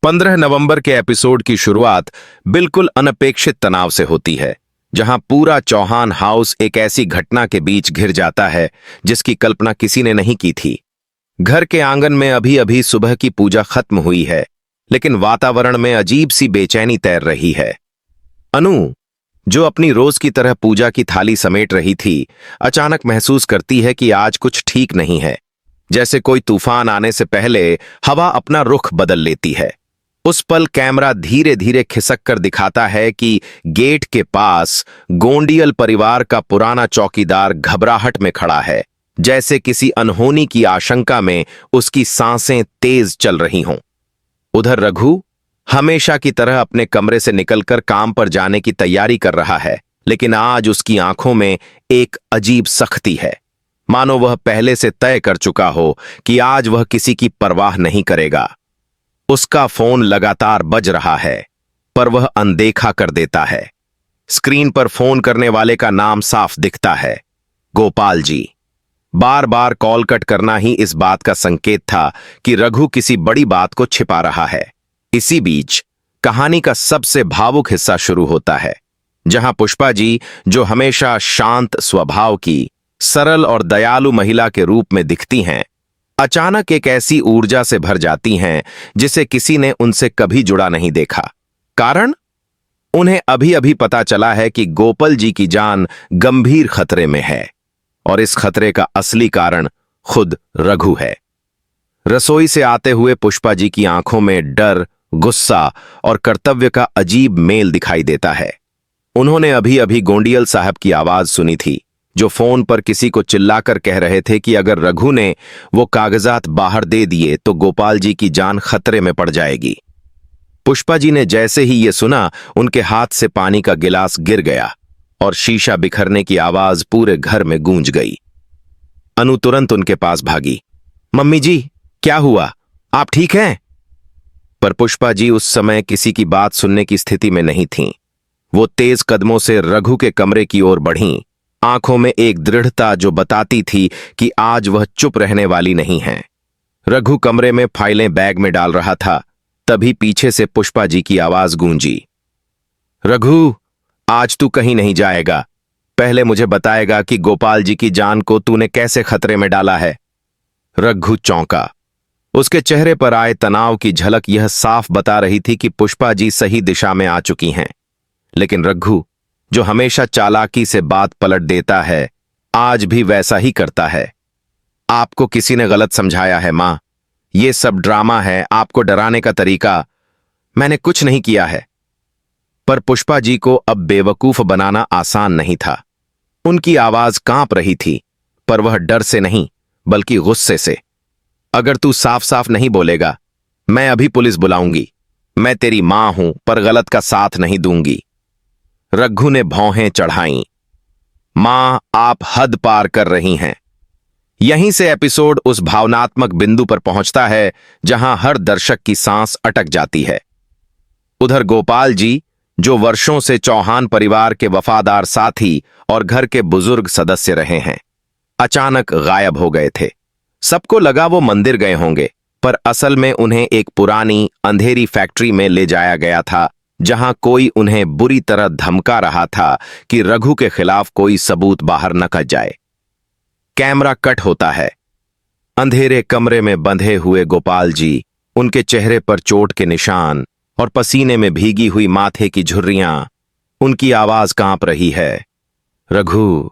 15 नवंबर के एपिसोड की शुरुआत बिल्कुल अनपेक्षित तनाव से होती है, जहां पूरा चौहान हाउस एक ऐसी घटना के बीच घिर जाता है जिसकी कल्पना किसी ने नहीं की थी। घर के आंगन में अभी अभी सुबह की पूजा खत्म हुई है, लेकिन वातावरण में अजीब सी बेचैनी तैर रही है। अनु, जो अपनी रोज की तरह पूजा की थाली समेट रही थी, अचानक महसूस करती है कि आज कुछ ठीक नहीं है। जैसे कोई तूफान आने से पहले हवा अपना रुख बदल लेती है। उस पल कैमरा धीरे धीरे खिसक कर दिखाता है कि गेट के पास गोंडियल परिवार का पुराना चौकीदार घबराहट में खड़ा है, जैसे किसी अनहोनी की आशंका में उसकी सांसें तेज चल रही हों। उधर रघु हमेशा की तरह अपने कमरे से निकलकर काम पर जाने की तैयारी कर रहा है, लेकिन आज उसकी आंखों में एक अजीब सख्ती है, मानो वह पहले से तय कर चुका हो कि आज वह किसी की परवाह नहीं करेगा। उसका फोन लगातार बज रहा है, पर वह अनदेखा कर देता है। स्क्रीन पर फोन करने वाले का नाम साफ दिखता है, गोपाल जी। बार बार कॉल कट करना ही इस बात का संकेत था कि रघु किसी बड़ी बात को छिपा रहा है। इसी बीच कहानी का सबसे भावुक हिस्सा शुरू होता है, जहां पुष्पा जी, जो हमेशा शांत स्वभाव की सरल और दयालु महिला के रूप में दिखती हैं, अचानक एक ऐसी ऊर्जा से भर जाती हैं जिसे किसी ने उनसे कभी जुड़ा नहीं देखा। कारण? उन्हें अभी अभी पता चला है कि गोपाल जी की जान गंभीर खतरे में है, और इस खतरे का असली कारण खुद रघु है। रसोई से आते हुए पुष्पा जी की आंखों में डर, गुस्सा और कर्तव्य का अजीब मेल दिखाई देता है। उन्होंने अभी अभी गोंडियल साहब की आवाज सुनी थी, जो फोन पर किसी को चिल्लाकर कह रहे थे कि अगर रघु ने वो कागजात बाहर दे दिए तो गोपाल जी की जान खतरे में पड़ जाएगी। पुष्पा जी ने जैसे ही ये सुना, उनके हाथ से पानी का गिलास गिर गया और शीशा बिखरने की आवाज पूरे घर में गूंज गई। अनु तुरंत उनके पास भागी। मम्मी जी, क्या हुआ? आप ठीक हैं? पर पुष्पा जी उस समय किसी की बात सुनने की स्थिति में नहीं थीं। वो तेज कदमों से रघु के कमरे की ओर बढ़ीं, आंखों में एक दृढ़ता जो बताती थी कि आज वह चुप रहने वाली नहीं है। रघु कमरे में फाइलें बैग में डाल रहा था, तभी पीछे से पुष्पा जी की आवाज गूंजी। रघु, आज तू कहीं नहीं जाएगा। पहले मुझे बताएगा कि गोपाल जी की जान को तूने कैसे खतरे में डाला है। रघु चौंका। उसके चेहरे पर आए तनाव की झलक यह साफ बता रही थी कि पुष्पा जी सही दिशा में आ चुकी हैं। लेकिन रघु, जो हमेशा चालाकी से बात पलट देता है, आज भी वैसा ही करता है। आपको किसी ने गलत समझाया है मां। ये सब ड्रामा है, आपको डराने का तरीका। मैंने कुछ नहीं किया है। पर पुष्पा जी को अब बेवकूफ बनाना आसान नहीं था। उनकी आवाज कांप रही थी, पर वह डर से नहीं बल्कि गुस्से से। अगर तू साफ साफ नहीं बोलेगा, मैं अभी पुलिस बुलाऊंगी। मैं तेरी मां हूं, पर गलत का साथ नहीं दूंगी। रघु ने भौहें चढ़ाईं। मां, आप हद पार कर रही हैं। यहीं से एपिसोड उस भावनात्मक बिंदु पर पहुंचता है जहां हर दर्शक की सांस अटक जाती है। उधर गोपाल जी, जो वर्षों से चौहान परिवार के वफादार साथी और घर के बुजुर्ग सदस्य रहे हैं, अचानक गायब हो गए थे। सबको लगा वो मंदिर गए होंगे, पर असल में उन्हें एक पुरानी अंधेरी फैक्ट्री में ले जाया गया था, जहां कोई उन्हें बुरी तरह धमका रहा था कि रघु के खिलाफ कोई सबूत बाहर न कर जाए। कैमरा कट होता है। अंधेरे कमरे में बंधे हुए गोपाल जी, उनके चेहरे पर चोट के निशान और पसीने में भीगी हुई माथे की झुर्रियां। उनकी आवाज कांप रही है। रघु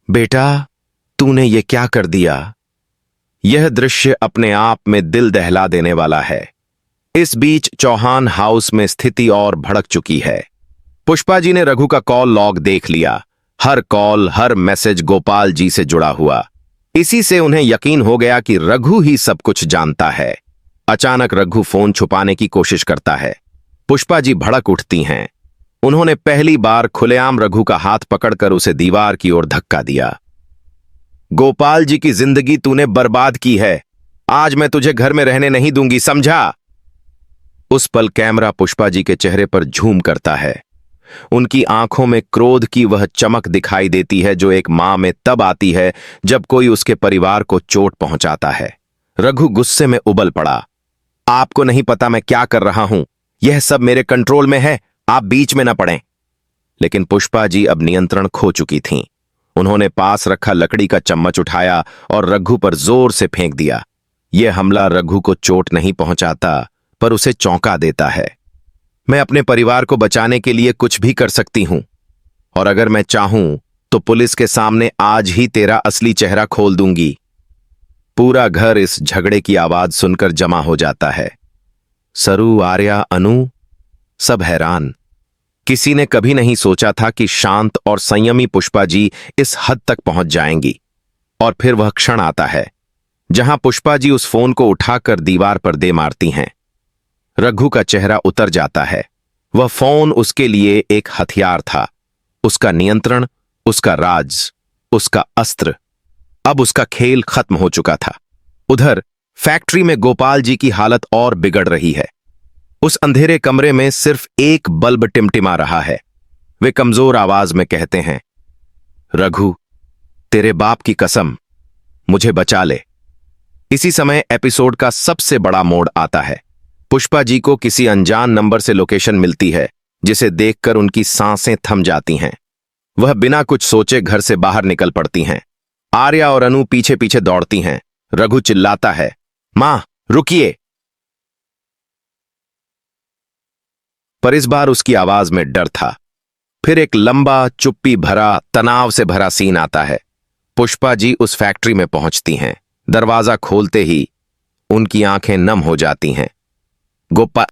बेटा, तूने ये क्या कर दिया? यह दृश्य अपने आप में दिल दहला देने वाला है। इस बीच चौहान हाउस में स्थिति और भड़क चुकी है। पुष्पा जी ने रघु का कॉल लॉग देख लिया। हर कॉल, हर मैसेज गोपाल जी से जुड़ा हुआ। इसी से उन्हें यकीन हो गया कि रघु ही सब कुछ जानता है। अचानक रघु फोन छुपाने की कोशिश करता है। पुष्पा जी भड़क उठती हैं। उन्होंने पहली बार खुलेआम रघु का हाथ पकड़कर उसे दीवार की ओर धक्का दिया। गोपाल जी की जिंदगी तूने बर्बाद की है। आज मैं तुझे घर में रहने नहीं दूंगी, समझा? उस पल कैमरा पुष्पा जी के चेहरे पर झूम करता है। उनकी आंखों में क्रोध की वह चमक दिखाई देती है जो एक मां में तब आती है जब कोई उसके परिवार को चोट पहुंचाता है। रघु गुस्से में उबल पड़ा। आपको नहीं पता मैं क्या कर रहा हूं। यह सब मेरे कंट्रोल में है, आप बीच में न पड़ें। लेकिन पुष्पा जी अब नियंत्रण खो चुकी थीं। उन्होंने पास रखा लकड़ी का चम्मच उठाया और रघु पर जोर से फेंक दिया। यह हमला रघु को चोट नहीं पहुंचाता, पर उसे चौंका देता है। मैं अपने परिवार को बचाने के लिए कुछ भी कर सकती हूं, और अगर मैं चाहूं तो पुलिस के सामने आज ही तेरा असली चेहरा खोल दूंगी। पूरा घर इस झगड़े की आवाज सुनकर जमा हो जाता है। सरू, आर्या, अनु सब हैरान। किसी ने कभी नहीं सोचा था कि शांत और संयमी पुष्पा जी इस हद तक पहुंच जाएंगी। और फिर वह क्षण आता है जहां पुष्पा जी उस फोन को उठाकर दीवार पर दे मारती हैं। रघु का चेहरा उतर जाता है। वह फोन उसके लिए एक हथियार था, उसका नियंत्रण, उसका राज, उसका अस्त्र। अब उसका खेल खत्म हो चुका था। उधर फैक्ट्री में गोपाल जी की हालत और बिगड़ रही है। उस अंधेरे कमरे में सिर्फ एक बल्ब टिमटिमा रहा है। वे कमजोर आवाज में कहते हैं, रघु, तेरे बाप की कसम, मुझे बचा ले। इसी समय एपिसोड का सबसे बड़ा मोड़ आता है। पुष्पा जी को किसी अनजान नंबर से लोकेशन मिलती है, जिसे देखकर उनकी सांसें थम जाती हैं। वह बिना कुछ सोचे घर से बाहर निकल पड़ती हैं। आर्या और अनु पीछे पीछे दौड़ती हैं। रघु चिल्लाता है, मां, रुकिए। पर इस बार उसकी आवाज में डर था। फिर एक लंबा, चुप्पी भरा, तनाव से भरा सीन आता है। पुष्पा जी उस फैक्ट्री में पहुंचती हैं। दरवाजा खोलते ही उनकी आंखें नम हो जाती हैं। गोपाल